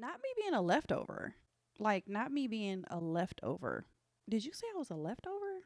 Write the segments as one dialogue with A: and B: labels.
A: Not me being a leftover. Like, not me being a leftover. Did you say I was a leftover?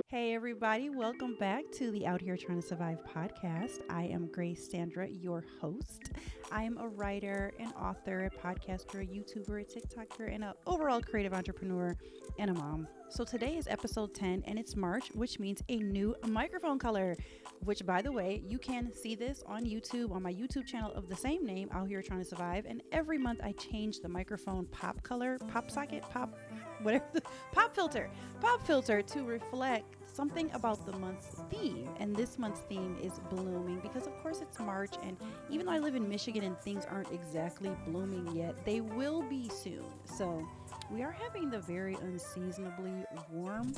A: Hey, everybody. Welcome back to the Out Here Trying to Survive podcast. I am Gracesandra, your host. I am a writer, an author, a podcaster, a YouTuber, a TikToker, and an overall creative entrepreneur and a mom. So today is episode 10 and it's March, which means a new microphone color, which, by the way, you can see this on YouTube, on my YouTube channel of the same name, Out Here Trying to Survive. And every month I change the microphone pop color, pop socket, pop, whatever, pop filter to reflect something about the month's theme. And this month's theme is blooming because, of course, it's March. And even though I live in Michigan and things aren't exactly blooming yet, they will be soon. So we are having the very unseasonably warm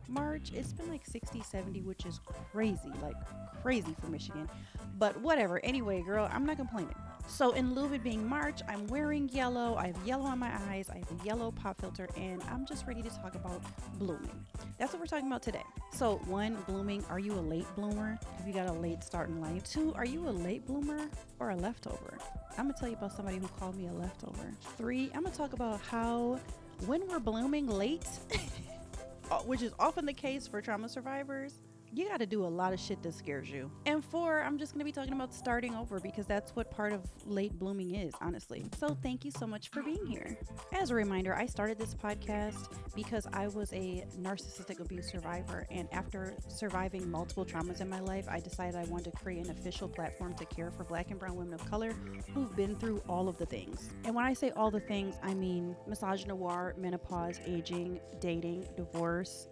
A: March. It's been like 60, 70, which is crazy, like crazy for Michigan. But whatever. Anyway, girl, I'm not complaining. So in lieu of it being March, I'm wearing yellow. I have yellow on my eyes. I have a yellow pop filter, and I'm just ready to talk about blooming. That's what we're talking about today. So 1, blooming. Are you a late bloomer? Have you got a late start in life? 2, are you a late bloomer or a leftover? I'm going to tell you about somebody who called me a leftover. 3, I'm going to talk about how when we're blooming late, which is often the case for trauma survivors, you got to do a lot of shit that scares you. And 4, I'm just going to be talking about starting over because that's what part of late blooming is, honestly. So thank you so much for being here. As a reminder, I started this podcast because I was a narcissistic abuse survivor. And after surviving multiple traumas in my life, I decided I wanted to create an official platform to care for Black and brown women of color who've been through all of the things. And when I say all the things, I mean misogynoir, menopause, aging, dating, divorce,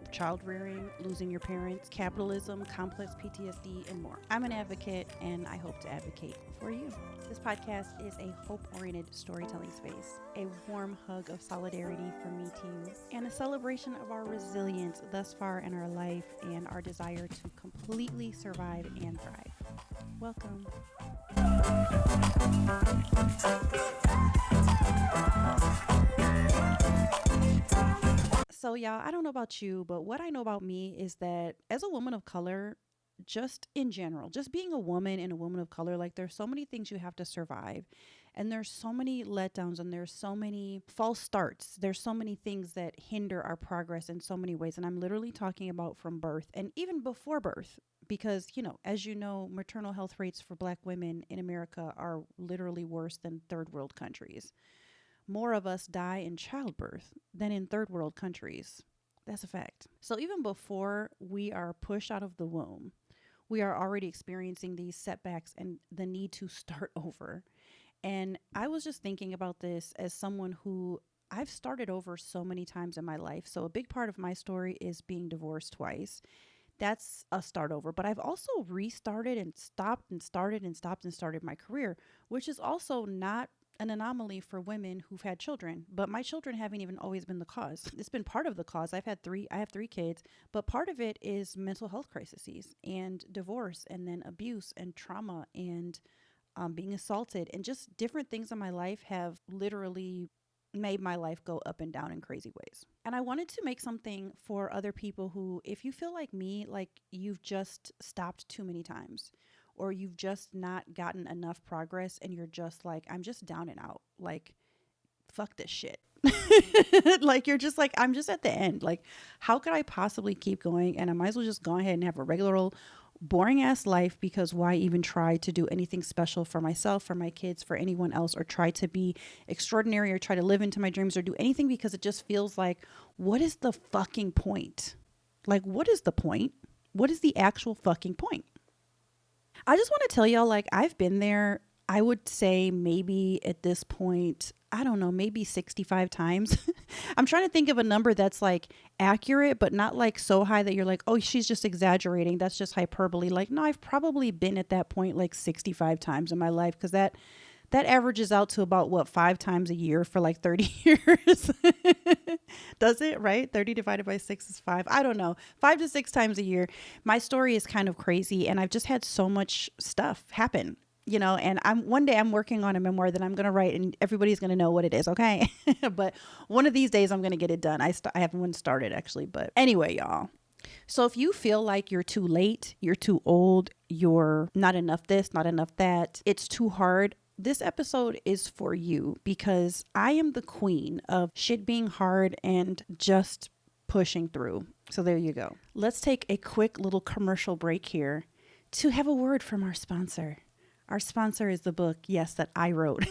A: child rearing, losing your parents, capitalism, complex PTSD, and more. I'm an advocate, and I hope to advocate for you. This podcast is a hope-oriented storytelling space, a warm hug of solidarity for me teens, and a celebration of our resilience thus far in our life and our desire to completely survive and thrive. Welcome. So y'all, I don't know about you, but what I know about me is that as a woman of color, just in general, just being a woman and a woman of color, like there's so many things you have to survive, and there's so many letdowns, and there's so many false starts. There's so many things that hinder our progress in so many ways. And I'm literally talking about from birth and even before birth, because, as you know, maternal health rates for Black women in America are literally worse than third world countries. More of us die in childbirth than in third world countries. That's a fact. So even before we are pushed out of the womb, we are already experiencing these setbacks and the need to start over. And I was just thinking about this as someone who I've started over so many times in my life. So a big part of my story is being divorced twice. That's a start over. But I've also restarted and stopped and started and stopped and started my career, which is also not an anomaly for women who've had children, but my children haven't even always been the cause. It's been part of the cause. I have 3 kids, but part of it is mental health crises and divorce and then abuse and trauma and being assaulted, and just different things in my life have literally made my life go up and down in crazy ways. And I wanted to make something for other people who, if you feel like me, like you've just stopped too many times, or you've just not gotten enough progress and you're just like, I'm just down and out. Like, fuck this shit. Like, you're just like, I'm just at the end. Like, how could I possibly keep going? And I might as well just go ahead and have a regular old boring ass life, because why even try to do anything special for myself, for my kids, for anyone else, or try to be extraordinary or try to live into my dreams or do anything, because it just feels like, what is the fucking point? Like, what is the point? What is the actual fucking point? I just want to tell y'all, like, I've been there. I would say maybe at this point, I don't know, maybe 65 times. I'm trying to think of a number that's like accurate, but not like so high that you're like, oh, she's just exaggerating. That's just hyperbole. Like, no, I've probably been at that point like 65 times in my life, because that averages out to about 5 times a year for like 30 years. Does it, right? 30 divided by 6 is 5. I don't know. 5 to 6 times a year. My story is kind of crazy, and I've just had so much stuff happen, and one day I'm working on a memoir that I'm going to write, and everybody's going to know what it is. Okay. But one of these days I'm going to get it done. I haven't started actually, but anyway, y'all. So if you feel like you're too late, you're too old, you're not enough this, not enough that, it's too hard, this episode is for you, because I am the queen of shit being hard and just pushing through. So there you go. Let's take a quick little commercial break here to have a word from our sponsor. Our sponsor is the book, yes, that I wrote.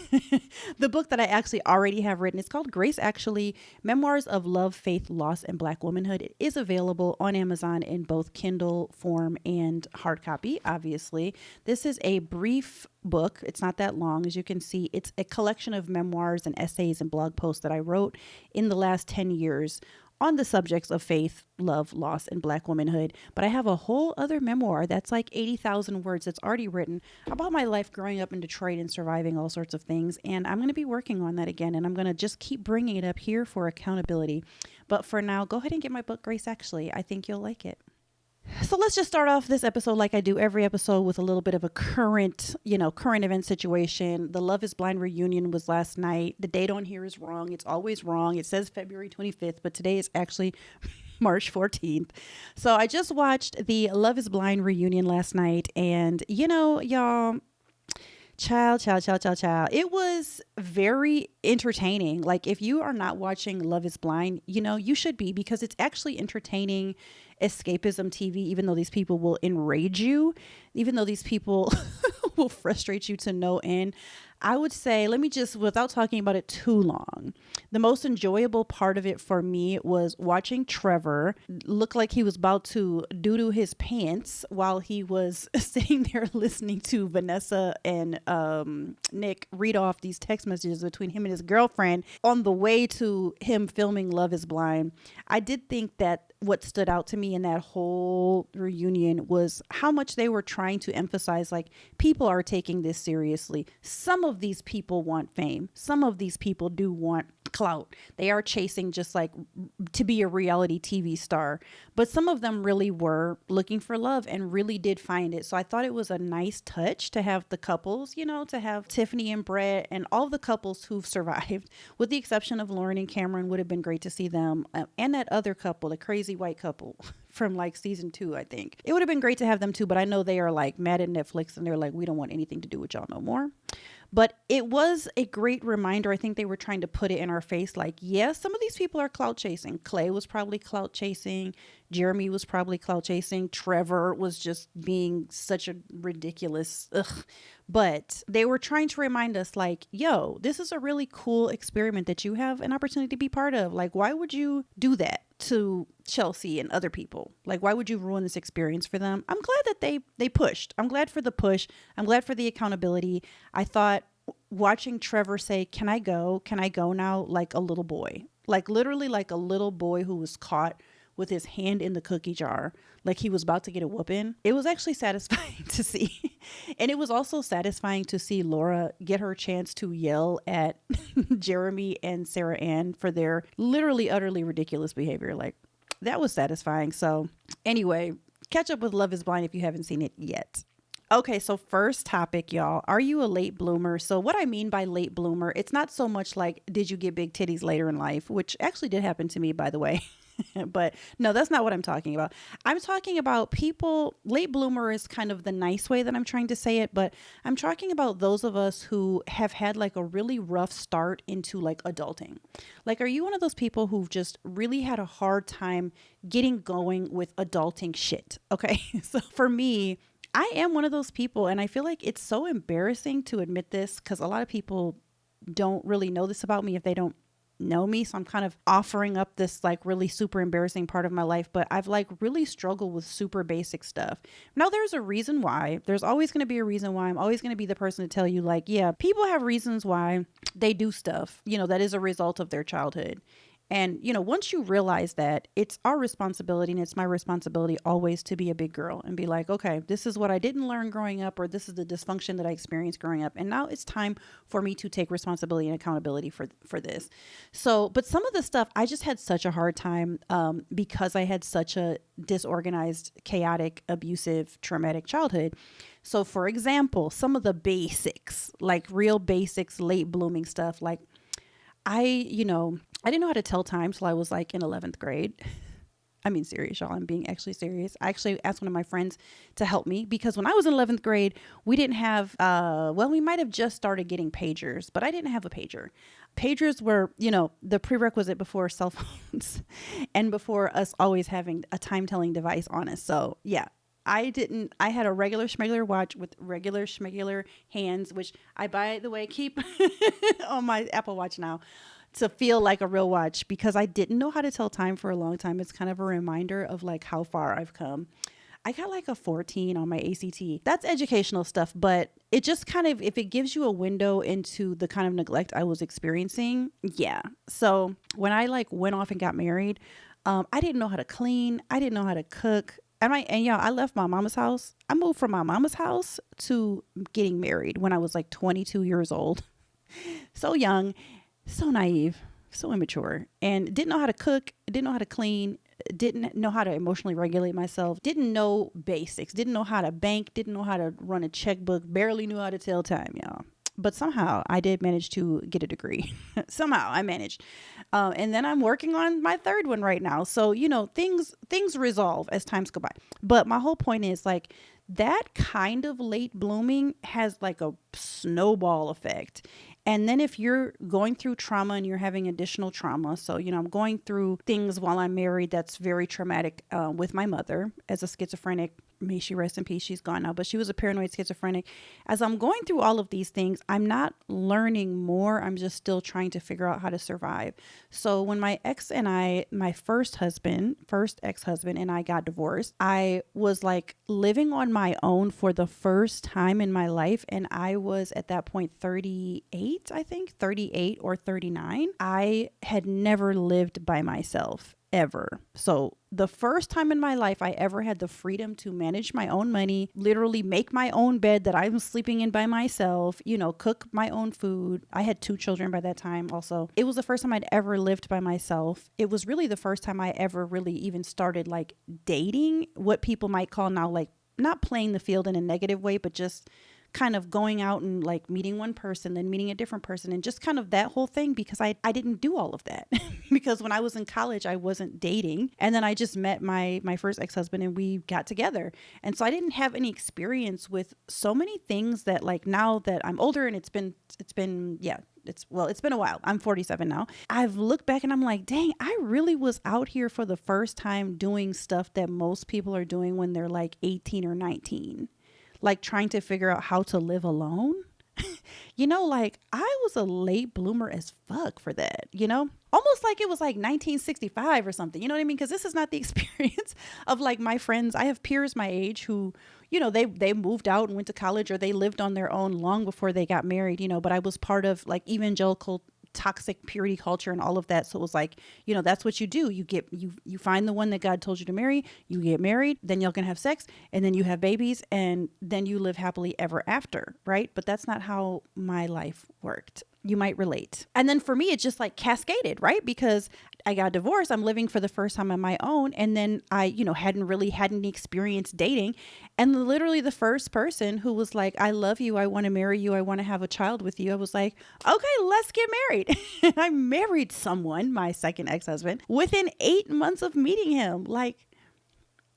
A: The book that I actually already have written. It's called Grace Actually, Memoirs of Love, Faith, Loss, and Black Womanhood. It is available on Amazon in both Kindle form and hard copy, obviously. This is a brief book. It's not that long. As you can see, it's a collection of memoirs and essays and blog posts that I wrote in the last 10 years on the subjects of faith, love, loss, and Black womanhood. But I have a whole other memoir that's like 80,000 words that's already written about my life growing up in Detroit and surviving all sorts of things. And I'm going to be working on that again. And I'm going to just keep bringing it up here for accountability. But for now, go ahead and get my book, Grace Actually. I think you'll like it. So let's just start off this episode like I do every episode with a little bit of a current event situation. The Love is Blind reunion was last night. The date on here is wrong. It's always wrong. It says February 25th, but today is actually March 14th. So I just watched the Love is Blind reunion last night, and y'all, child. It was very entertaining. Like, if you are not watching Love is Blind, you should be, because it's actually entertaining escapism TV, even though these people will enrage you, even though these people will frustrate you to no end. I would say, let me just, without talking about it too long, the most enjoyable part of it for me was watching Trevor look like he was about to doo-doo his pants while he was sitting there listening to Vanessa and Nick read off these text messages between him and his girlfriend on the way to him filming Love is Blind. I did think that what stood out to me in that whole reunion was how much they were trying to emphasize, like, people are taking this seriously. Some of these people want fame. Some of these people do want clout. They are chasing just like to be a reality TV star. But some of them really were looking for love and really did find it. So I thought it was a nice touch to have the couples, to have Tiffany and Brett and all the couples who've survived, with the exception of Lauren and Cameron. Would have been great to see them. And that other couple, the crazy white couple from like season 2, I think. It would have been great to have them too, but I know they are like mad at Netflix and they're like, we don't want anything to do with y'all no more. But it was a great reminder. I think they were trying to put it in our face. Like, yes, some of these people are clout chasing. Clay was probably clout chasing. Jeremy was probably clout chasing. Trevor was just being such a ridiculous, But they were trying to remind us, like, yo, this is a really cool experiment that you have an opportunity to be part of. Like, why would you do that to Chelsea and other people? Like, why would you ruin this experience for them? I'm glad that they pushed. I'm glad for the push. I'm glad for the accountability. I thought watching Trevor say, can I go now? Like a little boy, like literally like a little boy who was caught with his hand in the cookie jar, like he was about to get a whooping. It was actually satisfying to see. And it was also satisfying to see Laura get her chance to yell at Jeremy and Sarah Ann for their literally utterly ridiculous behavior. Like, that was satisfying. So anyway, catch up with Love is Blind if you haven't seen it yet. Okay, so first topic, y'all. Are you a late bloomer? So what I mean by late bloomer, it's not so much like, did you get big titties later in life, which actually did happen to me, by the way. But no, that's not what I'm talking about. I'm talking about people, late bloomer is kind of the nice way that I'm trying to say it, but I'm talking about those of us who have had like a really rough start into like adulting. Like, are you one of those people who've just really had a hard time getting going with adulting shit? Okay, so for me, I am one of those people, and I feel like it's so embarrassing to admit this because a lot of people don't really know this about me if they don't know me. So I'm kind of offering up this like really super embarrassing part of my life, but I've like really struggled with super basic stuff. Now there's a reason why. There's always going to be a reason why. I'm always going to be the person to tell you, like, yeah, people have reasons why they do stuff, that is a result of their childhood. And, once you realize that, it's our responsibility, and it's my responsibility always to be a big girl and be like, okay, this is what I didn't learn growing up, or this is the dysfunction that I experienced growing up. And now it's time for me to take responsibility and accountability for this. So, but some of the stuff, I just had such a hard time because I had such a disorganized, chaotic, abusive, traumatic childhood. So, for example, some of the basics, like real basics, late blooming stuff, like I didn't know how to tell time till I was like in 11th grade. I mean, serious, y'all. I'm being actually serious. I actually asked one of my friends to help me because when I was in 11th grade, we didn't have, we might have just started getting pagers, but I didn't have a pager. Pagers were, the prerequisite before cell phones and before us always having a time telling device on us. So yeah, I had a regular schmegular watch with regular schmegular hands, which I, by the way, keep on my Apple Watch now to feel like a real watch because I didn't know how to tell time for a long time. It's kind of a reminder of like how far I've come. I got like a 14 on my ACT. That's educational stuff, but it just kind of, if it gives you a window into the kind of neglect I was experiencing. Yeah. So when I like went off and got married, I didn't know how to clean. I didn't know how to cook. I left my mama's house. I moved from my mama's house to getting married when I was like 22 years old. So young, so naive, so immature, and didn't know how to cook, didn't know how to clean, didn't know how to emotionally regulate myself, didn't know basics, didn't know how to bank, didn't know how to run a checkbook, barely knew how to tell time, y'all. But somehow I did manage to get a degree. Somehow I managed. And then I'm working on my third one right now. So, things resolve as times go by. But my whole point is like that kind of late blooming has like a snowball effect. And then if you're going through trauma and you're having additional trauma, so, I'm going through things while I'm married that's very traumatic with my mother as a schizophrenic. May she rest in peace. She's gone now, but she was a paranoid schizophrenic. As I'm going through all of these things, I'm not learning more. I'm just still trying to figure out how to survive. So when my first ex-husband and I got divorced, I was like living on my own for the first time in my life. And I was at that point 38, I think 38 or 39. I had never lived by myself ever. So the first time in my life I ever had the freedom to manage my own money, literally make my own bed that I'm sleeping in by myself, cook my own food. I had 2 children by that time also. It was the first time I'd ever lived by myself. It was really the first time I ever really even started like dating, what people might call now like not playing the field in a negative way, but just kind of going out and like meeting one person, then meeting a different person, and just kind of that whole thing, because I didn't do all of that because when I was in college, I wasn't dating. And then I just met my first ex-husband and we got together. And so I didn't have any experience with so many things that like now that I'm older and it's been a while. I'm 47 now. I've looked back and I'm like, dang, I really was out here for the first time doing stuff that most people are doing when they're like 18 or 19. Like trying to figure out how to live alone. Like I was a late bloomer as fuck for that, almost like it was like 1965 or something, you know what I mean? Because this is not the experience of like my friends. I have peers my age who, they moved out and went to college, or they lived on their own long before they got married, but I was part of like evangelical toxic purity culture and all of that. So it was like, that's what you do. You find the one that God told you to marry, you get married, then y'all can have sex, and then you have babies, and then you live happily ever after, right? But that's not how my life worked. You might relate. And then for me, it just like cascaded, right? Because I got divorced. I'm living for the first time on my own. And then I, hadn't really had any experience dating. And literally the first person who was like, I love you. I want to marry you. I want to have a child with you. I was like, okay, let's get married. And I married someone, my second ex-husband, within 8 months of meeting him. Like,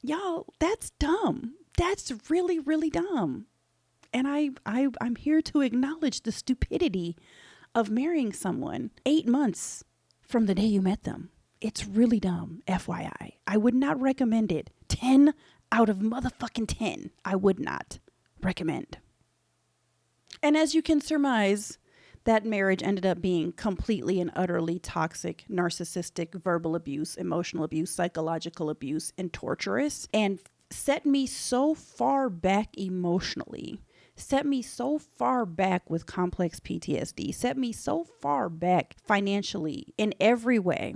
A: y'all, that's dumb. That's really, really dumb. And I'm here to acknowledge the stupidity of marrying someone 8 months from the day you met them. It's really dumb, FYI. I would not recommend it. 10 out of motherfucking 10. I would not recommend. And as you can surmise, that marriage ended up being completely and utterly toxic, narcissistic, verbal abuse, emotional abuse, psychological abuse, and torturous, and set me so far back emotionally, set me so far back with complex PTSD, set me so far back financially in every way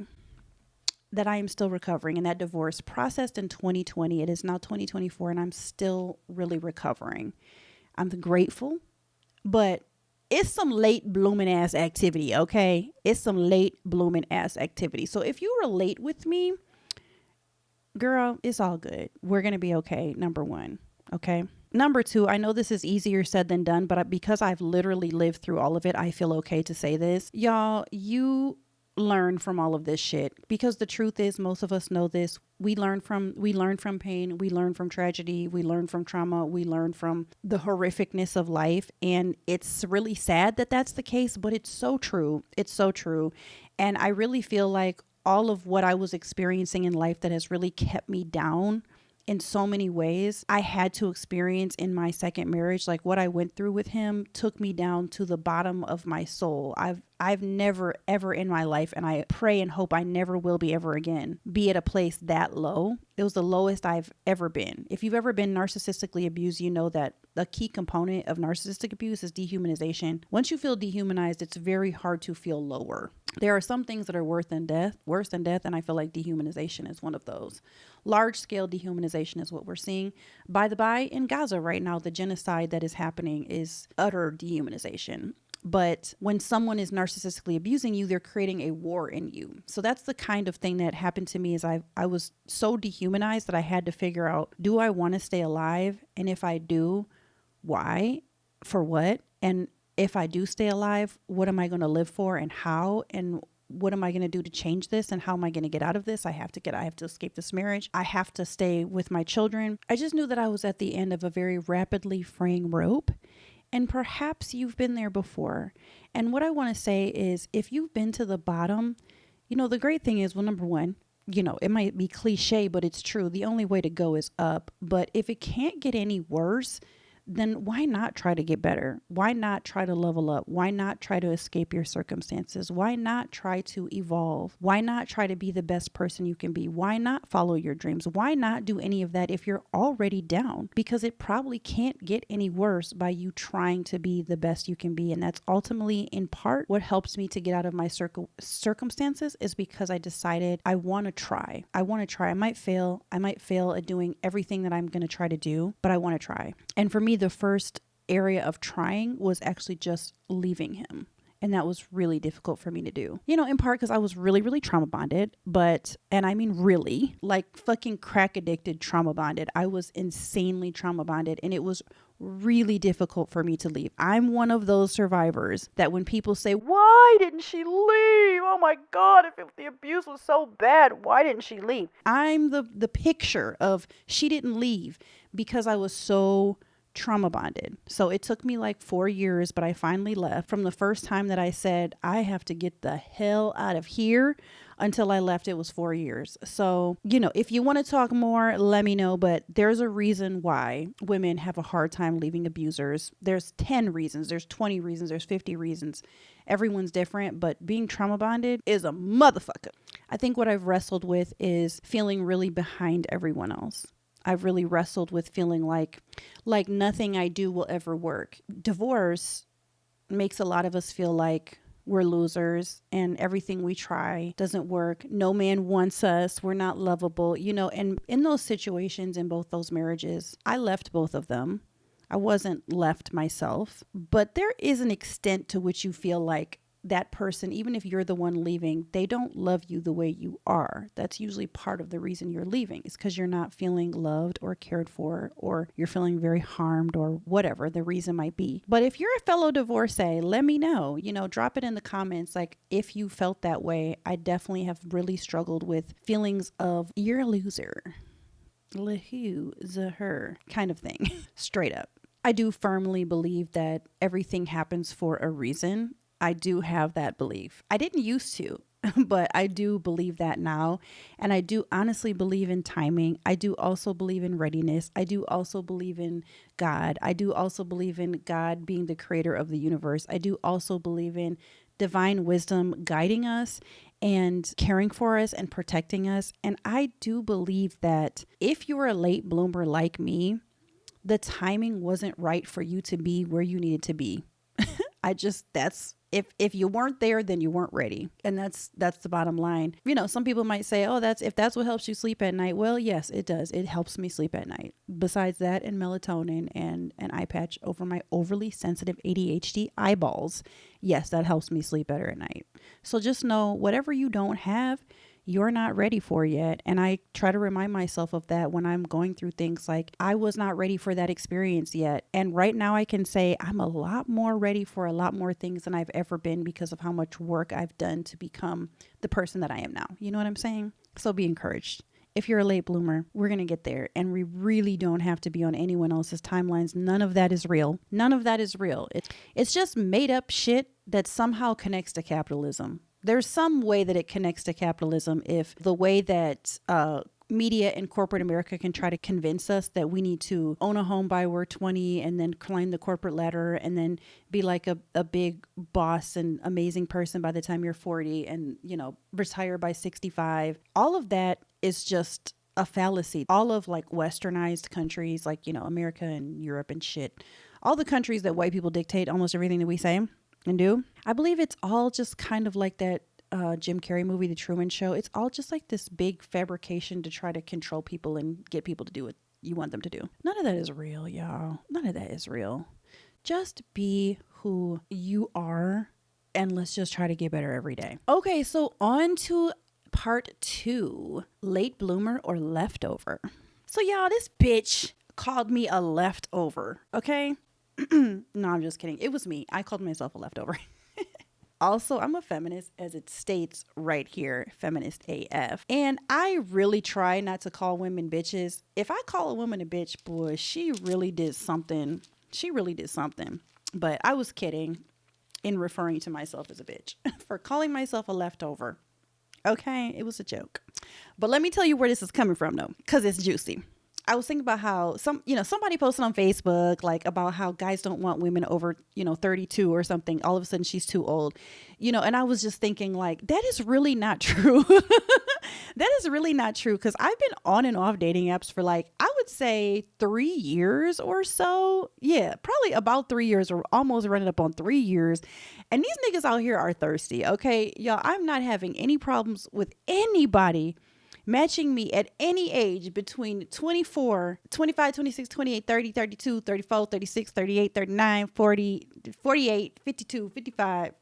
A: that I am still recovering. And that divorce processed in 2020. It is now 2024 and I'm still really recovering. I'm grateful, but it's some late blooming ass activity, okay? It's some late blooming ass activity. So if you relate with me, girl, it's all good. We're going to be okay, number one, okay? Number two, I know this is easier said than done, but because I've literally lived through all of it, I feel okay to say this. Y'all, you learn from all of this shit, because the truth is, most of us know this. We learn from pain, we learn from tragedy, we learn from trauma, we learn from the horrificness of life. And it's really sad that that's the case, but it's so true. It's so true. And I really feel like all of what I was experiencing in life that has really kept me down in so many ways, I had to experience in my second marriage. Like, what I went through with him took me down to the bottom of my soul. I've never, ever in my life, and I pray and hope I never will be ever again, be at a place that low. It was the lowest I've ever been. If you've ever been narcissistically abused, you know that the key component of narcissistic abuse is dehumanization. Once you feel dehumanized, it's very hard to feel lower. There are some things that are worse than death, and I feel like dehumanization is one of those. Large-scale dehumanization is what we're seeing. By the by, in Gaza right now, the genocide that is happening is utter dehumanization. But when someone is narcissistically abusing you, they're creating a war in you. So that's the kind of thing that happened to me. Is I was so dehumanized that I had to figure out, do I want to stay alive? And if I do, why? For what? And if I do stay alive, what am I going to live for, and how? And what am I going to do to change this? And how am I going to get out of this? I have to escape this marriage. I have to stay with my children. I just knew that I was at the end of a very rapidly fraying rope. And perhaps you've been there before. And what I want to say is, if you've been to the bottom, the great thing is, well, number one, it might be cliche, but it's true. The only way to go is up. But if it can't get any worse, then why not try to get better? Why not try to level up? Why not try to escape your circumstances? Why not try to evolve? Why not try to be the best person you can be? Why not follow your dreams? Why not do any of that if you're already down? Because it probably can't get any worse by you trying to be the best you can be. And that's ultimately, in part, what helps me to get out of my circumstances, is because I decided I want to try. I might fail at doing everything that I'm going to try to do, but I want to try. And for me, the first area of trying was actually just leaving him. And that was really difficult for me to do. In part because I was really, really trauma bonded, and I mean really, like fucking crack addicted trauma bonded. I was insanely trauma bonded, and it was really difficult for me to leave. I'm one of those survivors that when people say, why didn't she leave? Oh my God, if the abuse was so bad, why didn't she leave? I'm the picture of, she didn't leave because I was so trauma bonded. So it took me like 4 years, but I finally left. From the first time that I said, I have to get the hell out of here, until I left, it was 4 years. So, if you want to talk more, let me know. But there's a reason why women have a hard time leaving abusers. There's 10 reasons, there's 20 reasons, there's 50 reasons. Everyone's different, but being trauma bonded is a motherfucker. I think what I've wrestled with is feeling really behind everyone else. I've really wrestled with feeling like nothing I do will ever work. Divorce makes a lot of us feel like we're losers and everything we try doesn't work. No man wants us. We're not lovable, and in those situations, in both those marriages, I left both of them. I wasn't left myself, but there is an extent to which you feel like that person, even if you're the one leaving, they don't love you the way you are. That's usually part of the reason you're leaving, is because you're not feeling loved or cared for, or you're feeling very harmed, or whatever the reason might be. But if you're a fellow divorcee, let me know, drop it in the comments. Like, if you felt that way. I definitely have really struggled with feelings of, you're a loser, her kind of thing. Straight up. I do firmly believe that everything happens for a reason. I do have that belief. I didn't used to, but I do believe that now. And I do honestly believe in timing. I do also believe in readiness. I do also believe in God. I do also believe in God being the creator of the universe. I do also believe in divine wisdom guiding us and caring for us and protecting us. And I do believe that if you're a late bloomer like me, the timing wasn't right for you to be where you needed to be. If you weren't there, then you weren't ready. And that's the bottom line. Some people might say, oh, if that's what helps you sleep at night. Well, yes, it does. It helps me sleep at night. Besides that, and melatonin and an eye patch over my overly sensitive ADHD eyeballs. Yes, that helps me sleep better at night. So just know, whatever you don't have, you're not ready for yet. And I try to remind myself of that when I'm going through things. Like, I was not ready for that experience yet. And right now I can say I'm a lot more ready for a lot more things than I've ever been because of how much work I've done to become the person that I am now. You know what I'm saying? So be encouraged. If you're a late bloomer, we're going to get there. And we really don't have to be on anyone else's timelines. None of that is real. None of that is real. It's just made up shit that somehow connects to capitalism. There's some way that it connects to capitalism if the way that media and corporate America can try to convince us that we need to own a home by we're 20 and then climb the corporate ladder and then be like a big boss and amazing person by the time you're 40 and, you know, retire by 65. All of that is just a fallacy. All of like westernized countries like, you know, America and Europe and shit, all the countries that white people dictate almost everything that we say and do. I believe it's all just kind of like that Jim Carrey movie, The Truman Show. It's all just like this big fabrication to try to control people and get people to do what you want them to do. None of that is real, y'all. None of that is real. Just be who you are and let's just try to get better every day. Okay, so on to part 2, late bloomer or leftover. So y'all, this bitch called me a leftover, okay? No, I'm just kidding. It was me. I called myself a leftover. Also, I'm a feminist, as it states right here, feminist AF. And I really try not to call women bitches. If I call a woman a bitch, boy, she really did something. She really did something. But I was kidding in referring to myself as a bitch for calling myself a leftover. Okay, it was a joke. But let me tell you where this is coming from, though, because it's juicy. I was thinking about how somebody posted on Facebook, like, about how guys don't want women over, 32 or something. All of a sudden she's too old, and I was just thinking, like, that is really not true. That is really not true. Cause I've been on and off dating apps for like, I would say 3 years or so. Yeah, probably about 3 years or almost running up on 3 years. And these niggas out here are thirsty. Okay, y'all, I'm not having any problems with anybody matching me at any age between 24, 25, 26, 28, 30, 32, 34, 36, 38, 39, 40, 48, 52, 55.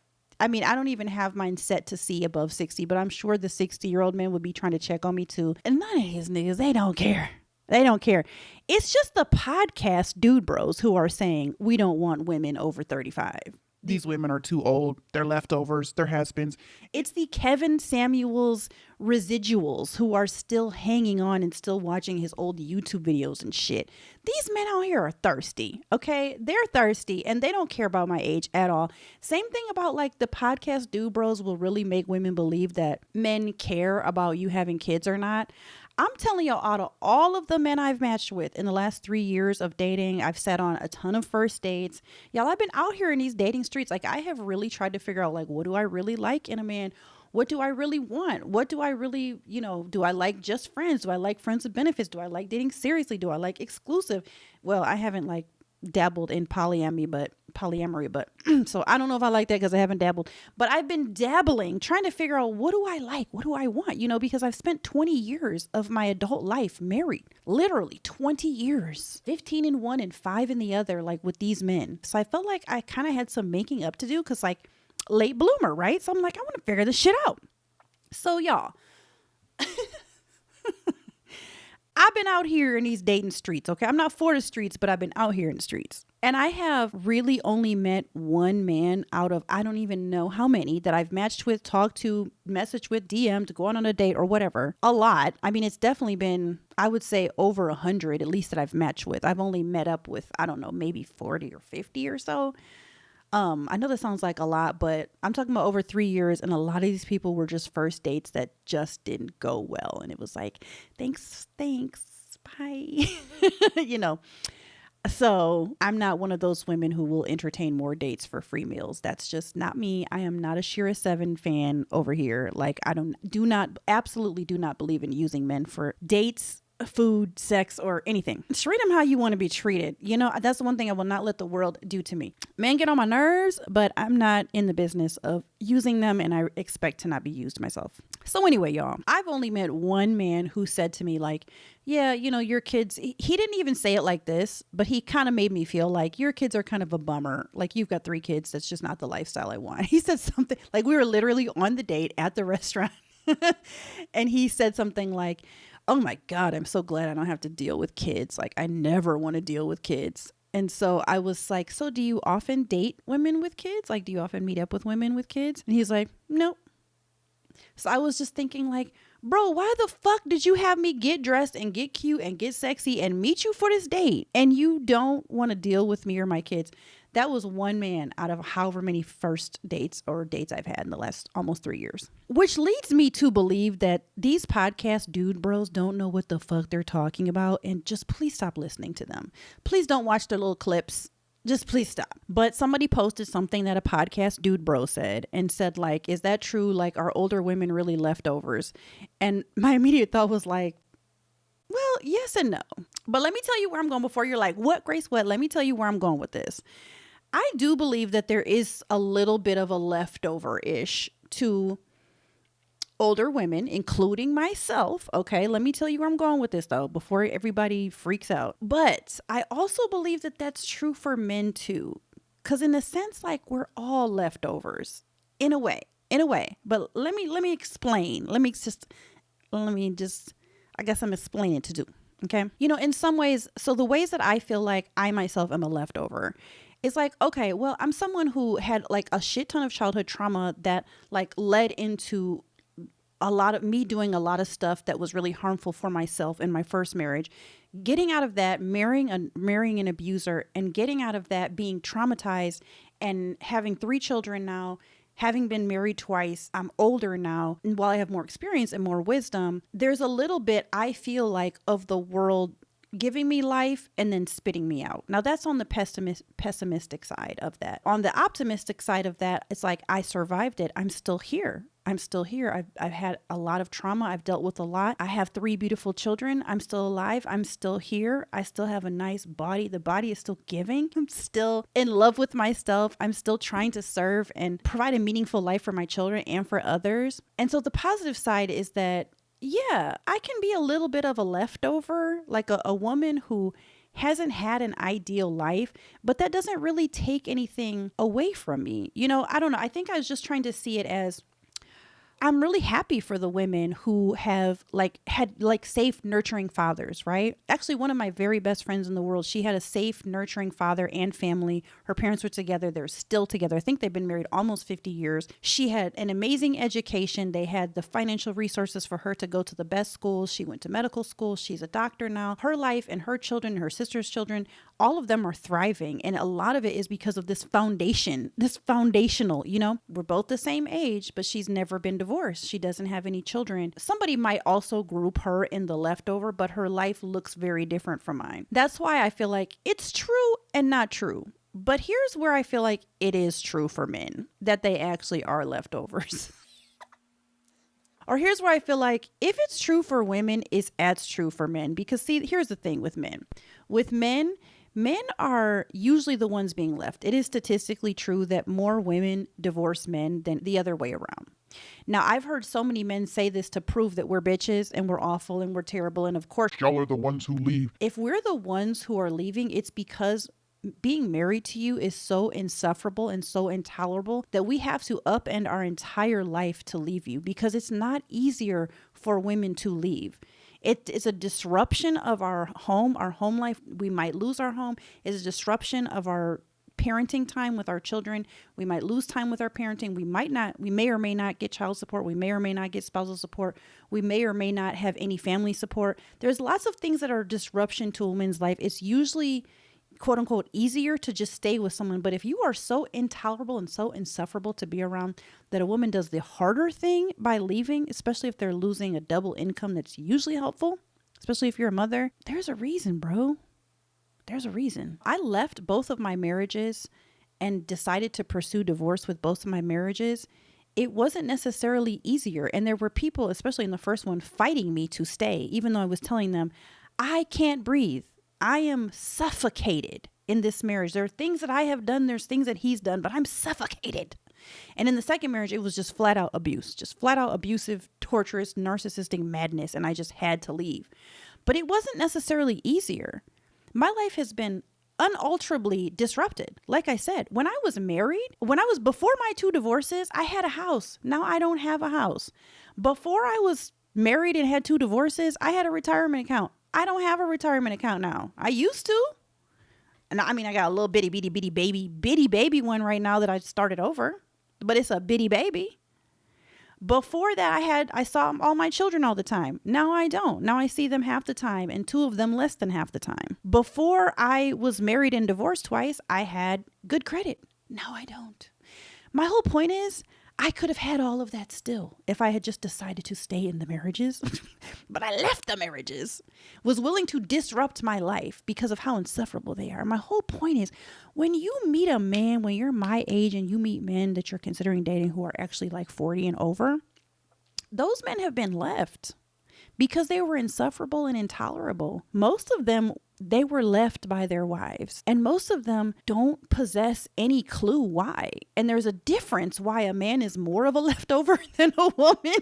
A: I mean, I don't even have mine set to see above 60, but I'm sure the 60-year-old man would be trying to check on me too. And none of his niggas, they don't care. They don't care. It's just the podcast dude bros who are saying we don't want women over 35.
B: These women are too old. They're leftovers. They're has-beens.
A: It's the Kevin Samuels residuals who are still hanging on and still watching his old YouTube videos and shit. These men out here are thirsty, okay? They're thirsty and they don't care about my age at all. Same thing about like the podcast dude bros will really make women believe that men care about you having kids or not. I'm telling y'all, out of all of the men I've matched with in the last 3 years of dating, I've sat on a ton of first dates. Y'all, I've been out here in these dating streets. Like, I have really tried to figure out, like, what do I really like in a man? What do I really want? What do I really, do I like just friends? Do I like friends with benefits? Do I like dating seriously? Do I like exclusive? Well, I haven't like dabbled in polyamory, but so I don't know if I like that because I haven't dabbled, but I've been dabbling, trying to figure out, what do I like? What do I want? Because I've spent 20 years of my adult life married, literally 20 years, 15 in one and 5 in the other, like with these men. So I felt like I kind of had some making up to do because like late bloomer, right? So I'm like, I want to figure this shit out. So y'all, I've been out here in these dating streets, okay? I'm not for the streets, but I've been out here in the streets. And I have really only met one man out of I don't even know how many that I've matched with, talked to, messaged with, DM'd, gone on a date or whatever. A lot. I mean, it's definitely been, I would say, over 100 at least that I've matched with. I've only met up with, I don't know, maybe 40 or 50 or so. I know that sounds like a lot, but I'm talking about over 3 years, and a lot of these people were just first dates that just didn't go well. And it was like, thanks, bye. So I'm not one of those women who will entertain more dates for free meals. That's just not me. I am not a Shira 7 fan over here. Like, I absolutely do not believe in using men for dates, food, sex, or anything. Treat them how you want to be treated. That's the one thing I will not let the world do to me. Men get on my nerves, but I'm not in the business of using them, and I expect to not be used myself. So anyway, y'all, I've only met one man who said to me like, yeah, your kids, he didn't even say it like this, but he kind of made me feel like your kids are kind of a bummer. Like, you've got 3 kids. That's just not the lifestyle I want. He said something like, we were literally on the date at the restaurant. And he said something like, oh my God, I'm so glad I don't have to deal with kids. Like, I never want to deal with kids. And so I was like, so do you often date women with kids? Like, do you often meet up with women with kids? And he's like, nope. So I was just thinking like, bro, why the fuck did you have me get dressed and get cute and get sexy and meet you for this date? And you don't want to deal with me or my kids. That was one man out of however many first dates or dates I've had in the last almost 3 years. Which leads me to believe that these podcast dude bros don't know what the fuck they're talking about. And just please stop listening to them. Please don't watch their little clips. Just please stop. But somebody posted something that a podcast dude bro said and said like, is that true? Like, are older women really leftovers? And my immediate thought was like, well, yes and no. But let me tell you where I'm going before you're like, what, Grace, what? Let me tell you where I'm going with this. I do believe that there is a little bit of a leftover-ish to older women, including myself. Okay, let me tell you where I'm going with this, though, before everybody freaks out. But I also believe that that's true for men, too. Because in a sense, like, we're all leftovers. In a way. But let me explain. I guess I'm explaining to do. Okay. You know, in some ways, so the ways that I feel like I myself am a leftover, it's like, okay, well, I'm someone who had like a shit ton of childhood trauma that like led into a lot of me doing a lot of stuff that was really harmful for myself in my first marriage. Getting out of that, marrying an abuser, and getting out of that, being traumatized and having 3 children now, having been married twice. I'm older now. And while I have more experience and more wisdom, there's a little bit, I feel like, of the world giving me life and then spitting me out. Now that's on the pessimistic side of that. On the optimistic side of that, it's like, I survived it. I'm still here. I've had a lot of trauma. I've dealt with a lot. I have 3 beautiful children. I'm still alive. I'm still here. I still have a nice body. The body is still giving. I'm still in love with myself. I'm still trying to serve and provide a meaningful life for my children and for others. And so the positive side is that, yeah, I can be a little bit of a leftover, like a woman who hasn't had an ideal life, but that doesn't really take anything away from me. You know, I don't know. I think I was just trying to see it as, I'm really happy for the women who have had safe, nurturing fathers, right? Actually, one of my very best friends in the world, she had a safe, nurturing father and family. Her parents were together. They're still together. I think they've been married almost 50 years. She had an amazing education. They had the financial resources for her to go to the best schools. She went to medical school. She's a doctor now. Her life and her children, her sister's children, all of them are thriving. And a lot of it is because of this foundational, you know, we're both the same age, but she's never been divorced. She doesn't have any children. Somebody might also group her in the leftover, but her life looks very different from mine. That's why I feel like it's true and not true. But here's where I feel like it is true for men, that they actually are leftovers. Or here's where I feel like if it's true for women, it's as true for men. Because see, here's the thing with men. With men are usually the ones being left. It is statistically true that more women divorce men than the other way around. Now, I've heard so many men say this to prove that we're bitches and we're awful and we're terrible. And of course,
B: Y'all are the ones who leave.
A: If we're the ones who are leaving, it's because being married to you is so insufferable and so intolerable that we have to upend our entire life to leave you, because it's not easier for women to leave. It is a disruption of our home life. We might lose our home. It's a disruption of our parenting time with our children. We might lose time with our parenting. We may or may not get child support. We may or may not get spousal support. We may or may not have any family support. There's lots of things that are disruption to a woman's life. It's usually, quote unquote, easier to just stay with someone. But if you are so intolerable and so insufferable to be around that a woman does the harder thing by leaving, especially if they're losing a double income that's usually helpful, especially if you're a mother, there's a reason, bro. There's a reason. I left both of my marriages and decided to pursue divorce with both of my marriages. It wasn't necessarily easier. And there were people, especially in the first one, fighting me to stay, even though I was telling them, I can't breathe. I am suffocated in this marriage. There are things that I have done. There's things that he's done, but I'm suffocated. And in the second marriage, it was just flat out abuse, just flat out abusive, torturous, narcissistic madness. And I just had to leave. But it wasn't necessarily easier. My life has been unalterably disrupted. Like I said, when I was married, before my 2 divorces, I had a house. Now I don't have a house. Before I was married and had 2 divorces, I had a retirement account. I don't have a retirement account now. I used to. And I mean, I got a little bitty baby one right now that I started over, but it's a bitty baby. Before that, I saw all my children all the time. Now I don't. Now I see them half the time, and 2 of them less than half the time. Before I was married and divorced twice, I had good credit. Now I don't. My whole point is, I could have had all of that still if I had just decided to stay in the marriages. But I left the marriages, was willing to disrupt my life because of how insufferable they are. My whole point is, when you meet a man, when you're my age and you meet men that you're considering dating who are actually like 40 and over, those men have been left because they were insufferable and intolerable. Most of them, they were left by their wives, and most of them don't possess any clue why. And there's a difference why a man is more of a leftover than a woman,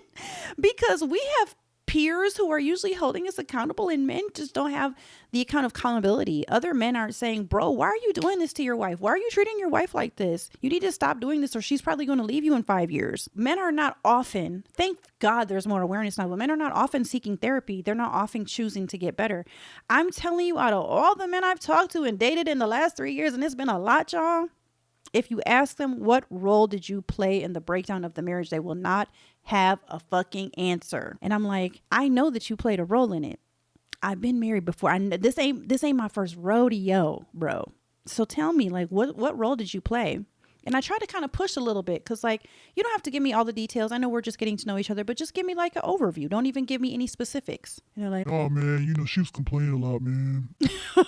A: because we have peers who are usually holding us accountable, and men just don't have the kind of accountability. Other men aren't saying, bro, why are you doing this to your wife? Why are you treating your wife like this? You need to stop doing this or she's probably going to leave you in 5 years. Men are not often, thank God there's more awareness now, but men are not often seeking therapy. They're not often choosing to get better. I'm telling you, out of all the men I've talked to and dated in the last 3 years, and it's been a lot, y'all, if you ask them, what role did you play in the breakdown of the marriage, they will not have a fucking answer. And I'm like, I know that you played a role in it. I've been married before. This ain't my first rodeo, bro. So tell me, like, what role did you play? And I try to kind of push a little bit, because, like, you don't have to give me all the details. I know we're just getting to know each other, but just give me like an overview. Don't even give me any specifics. And they're like,
B: oh man, she was complaining a lot, man.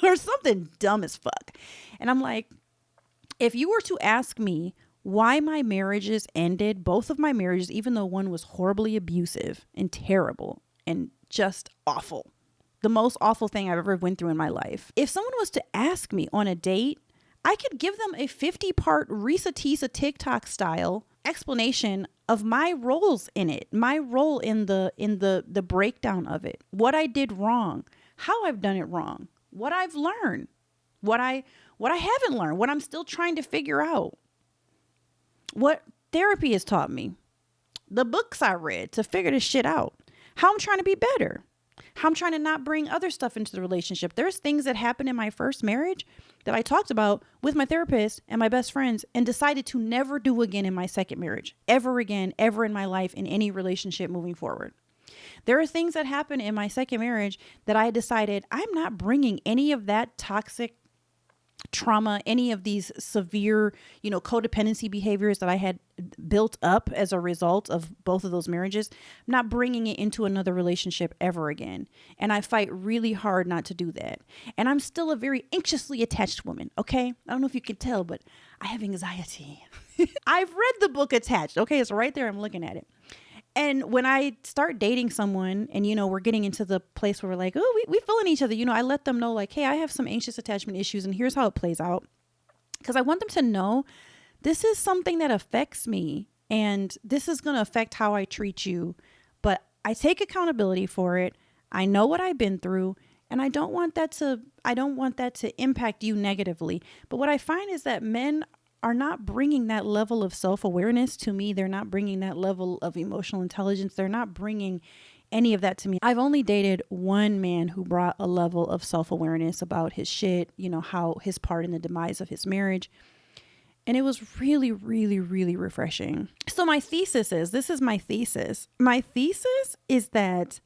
A: or something dumb as fuck. And I'm like, if you were to ask me why my marriages ended, both of my marriages, even though one was horribly abusive and terrible and just awful, the most awful thing I've ever went through in my life. If someone was to ask me on a date, I could give them a 50-part Risa Tisa TikTok style explanation of my roles in it, my role in the breakdown of it, what I did wrong, how I've done it wrong, what I've learned, what I haven't learned, what I'm still trying to figure out, what therapy has taught me, the books I read to figure this shit out, how I'm trying to be better, how I'm trying to not bring other stuff into the relationship. There's things that happened in my first marriage that I talked about with my therapist and my best friends and decided to never do again in my second marriage, ever again, ever in my life, in any relationship moving forward. There are things that happened in my second marriage that I decided I'm not bringing any of that toxic trauma, any of these severe, codependency behaviors that I had built up as a result of both of those marriages. I'm not bringing it into another relationship ever again. And I fight really hard not to do that. And I'm still a very anxiously attached woman. Okay. I don't know if you can tell, but I have anxiety. I've read the book Attached. Okay. It's right there. I'm looking at it. And when I start dating someone and, we're getting into the place where we're like, oh, we feeling each other, I let them know, like, hey, I have some anxious attachment issues and here's how it plays out. Because I want them to know this is something that affects me and this is going to affect how I treat you. But I take accountability for it. I know what I've been through, and I don't want that to impact you negatively. But what I find is that men are not bringing that level of self-awareness to me. They're not bringing that level of emotional intelligence. They're not bringing any of that to me. I've only dated one man who brought a level of self-awareness about his shit, how his part in the demise of his marriage. And it was really, really, really refreshing. So my thesis is that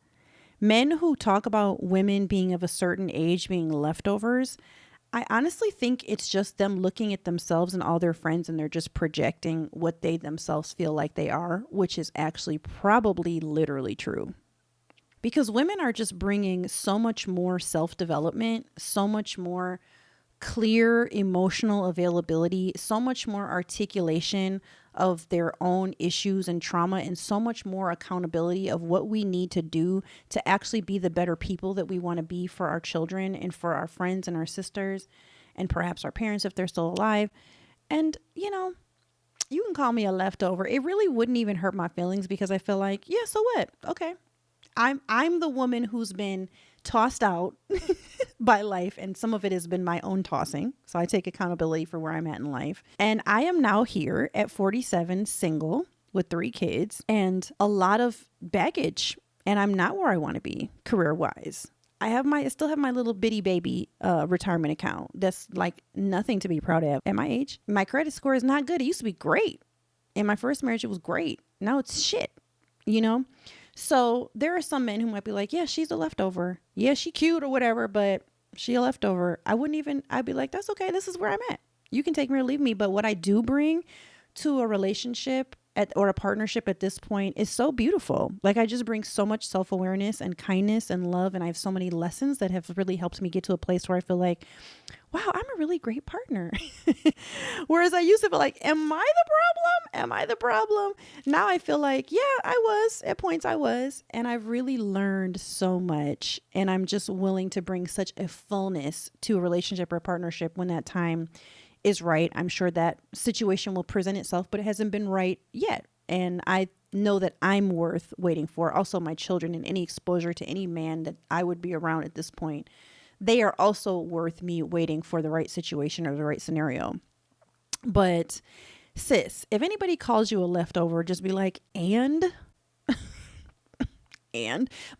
A: men who talk about women being of a certain age being leftovers, I honestly think it's just them looking at themselves and all their friends, and they're just projecting what they themselves feel like they are, which is actually probably literally true. Because women are just bringing so much more self-development, so much more clear emotional availability, so much more articulation of their own issues and trauma, and so much more accountability of what we need to do to actually be the better people that we want to be for our children and for our friends and our sisters and perhaps our parents if they're still alive. And, you can call me a leftover. It really wouldn't even hurt my feelings, because I feel like, yeah, so what? Okay. I'm the woman who's been tossed out by life, and some of it has been my own tossing. So I take accountability for where I'm at in life. And I am now here at 47, single with 3 kids and a lot of baggage. And I'm not where I want to be career-wise. I still have my little bitty baby retirement account. That's like nothing to be proud of at my age. My credit score is not good. It used to be great. In my first marriage, it was great. Now it's shit, you know? So there are some men who might be like, yeah, she's a leftover. Yeah, she cute or whatever, but she a leftover. I'd be like, that's okay. This is where I'm at. You can take me or leave me. But what I do bring to a relationship or a partnership at this point is so beautiful. Like I just bring so much self-awareness and kindness and love. And I have so many lessons that have really helped me get to a place where I feel like, wow, I'm a really great partner. Whereas I used to feel like, am I the problem? Am I the problem? Now I feel like, yeah, I was. At points I was. And I've really learned so much. And I'm just willing to bring such a fullness to a relationship or partnership when that time is right. I'm sure that situation will present itself, but it hasn't been right yet. And I know that I'm worth waiting for. Also, my children and any exposure to any man that I would be around at this point, they are also worth me waiting for the right situation or the right scenario. But sis, if anybody calls you a leftover, just be like,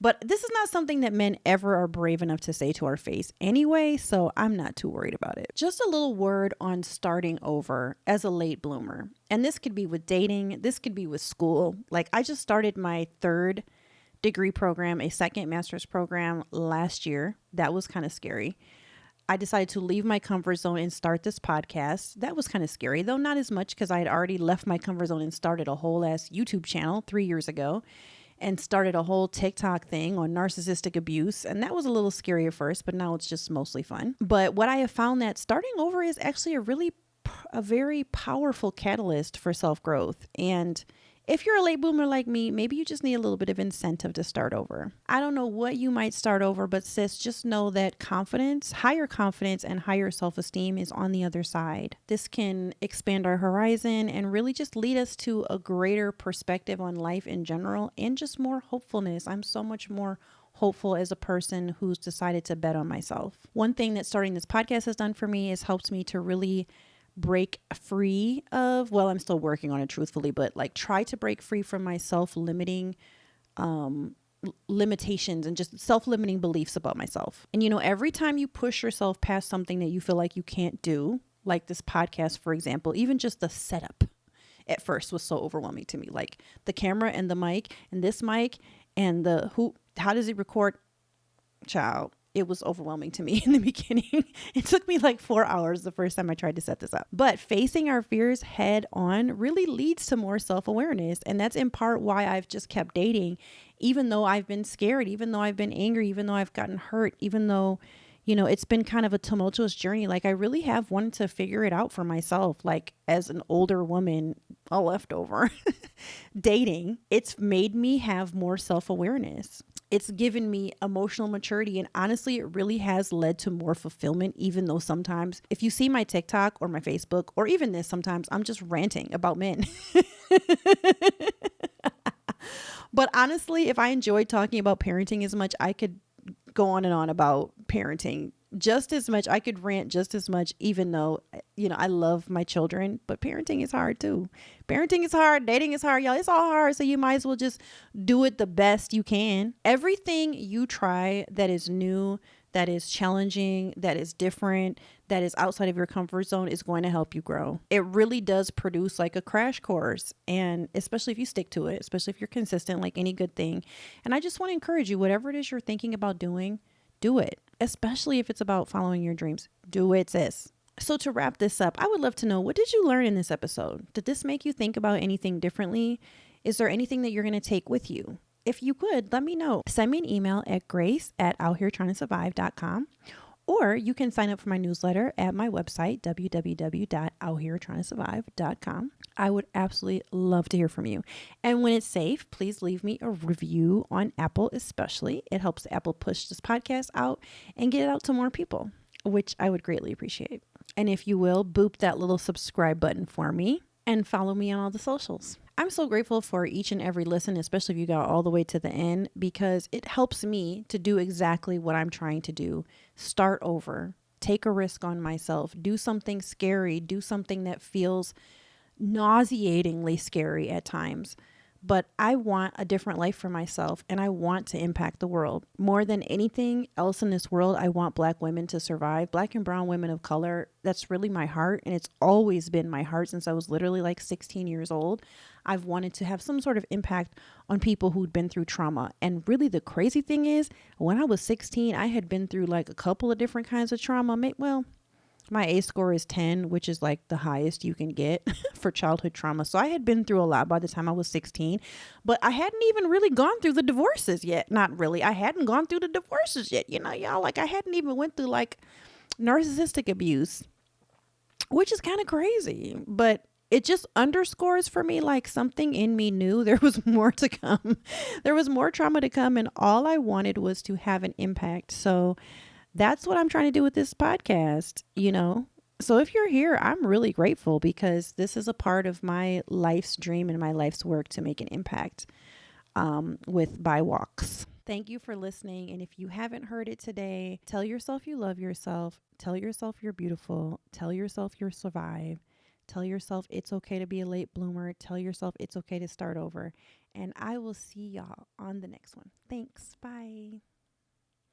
A: but this is not something that men ever are brave enough to say to our face anyway, so I'm not too worried about it. Just a little word on starting over as a late bloomer. And this could be with dating, this could be with school. Like I just started my 3rd degree program, a 2nd master's program last year. That was kind of scary. I decided to leave my comfort zone and start this podcast. That was kind of scary, though not as much because I had already left my comfort zone and started a whole ass YouTube channel 3 years ago. And started a whole TikTok thing on narcissistic abuse. And that was a little scary at first, but now it's just mostly fun. But what I have found that starting over is actually a very powerful catalyst for self-growth. And if you're a late bloomer like me, maybe you just need a little bit of incentive to start over. I don't know what you might start over, but sis, just know that higher confidence and higher self-esteem is on the other side. This can expand our horizon and really just lead us to a greater perspective on life in general and just more hopefulness. I'm so much more hopeful as a person who's decided to bet on myself. One thing that starting this podcast has done for me is helped me to really break free of, well, I'm still working on it truthfully, but like try to break free from my self-limiting limitations and just self-limiting beliefs about myself. And, you know, every time you push yourself past something that you feel like you can't do, like this podcast, for example, even just the setup at first was so overwhelming to me. Like the camera and the mic and this mic and how does it record? Child. It was overwhelming to me in the beginning. It took me like 4 hours the first time I tried to set this up. But facing our fears head on really leads to more self-awareness. And that's in part why I've just kept dating, even though I've been scared, even though I've been angry, even though I've gotten hurt, even though, you know, it's been kind of a tumultuous journey. Like I really have wanted to figure it out for myself. Like as an older woman, a leftover dating, it's made me have more self-awareness. It's given me emotional maturity. And honestly, it really has led to more fulfillment, even though sometimes if you see my TikTok or my Facebook or even this, sometimes I'm just ranting about men. But honestly, if I enjoyed talking about parenting as much, I could go on and on about parenting just as much. I could rant just as much, even though, you know, I love my children, but parenting is hard too. Parenting is hard. Dating is hard, y'all. It's all hard. So you might as well just do it the best you can. Everything you try that is new, that is challenging, that is different, that is outside of your comfort zone is going to help you grow. It really does produce like a crash course. And especially if you stick to it, especially if you're consistent, like any good thing. And I just want to encourage you, whatever it is you're thinking about doing, do it. Especially if it's about following your dreams. Do it, sis. So to wrap this up, I would love to know, what did you learn in this episode? Did this make you think about anything differently? Is there anything that you're going to take with you? If you could, let me know. Send me an email at grace@outheretryingtosurvive.com, or you can sign up for my newsletter at my website, www.outheretryingtosurvive.com. I would absolutely love to hear from you. And when it's safe, please leave me a review on Apple especially. It helps Apple push this podcast out and get it out to more people, which I would greatly appreciate. And if you will, boop that little subscribe button for me and follow me on all the socials. I'm so grateful for each and every listen, especially if you got all the way to the end, because it helps me to do exactly what I'm trying to do. Start over, take a risk on myself, do something scary, do something that feels nauseatingly scary at times. But I want a different life for myself, and I want to impact the world. More than anything else in this world, I want Black women to survive. Black and brown women of color, that's really my heart. And it's always been my heart since I was literally like 16 years old. I've wanted to have some sort of impact on people who'd been through trauma. And really the crazy thing is, when I was 16, I had been through like a couple of different kinds of trauma. Well, my ACE score is 10, which is like the highest you can get for childhood trauma. So I had been through a lot by the time I was 16, but I hadn't even really gone through the divorces yet. Not really. I hadn't gone through the divorces yet. You know, y'all, like I hadn't even went through like narcissistic abuse, which is kind of crazy, but it just underscores for me like something in me knew there was more to come. There was more trauma to come, and all I wanted was to have an impact. So that's what I'm trying to do with this podcast, you know? So if you're here, I'm really grateful because this is a part of my life's dream and my life's work to make an impact with By Walks. Thank you for listening. And if you haven't heard it today, tell yourself you love yourself. Tell yourself you're beautiful. Tell yourself you'll survive. Tell yourself it's okay to be a late bloomer. Tell yourself it's okay to start over. And I will see y'all on the next one. Thanks. Bye.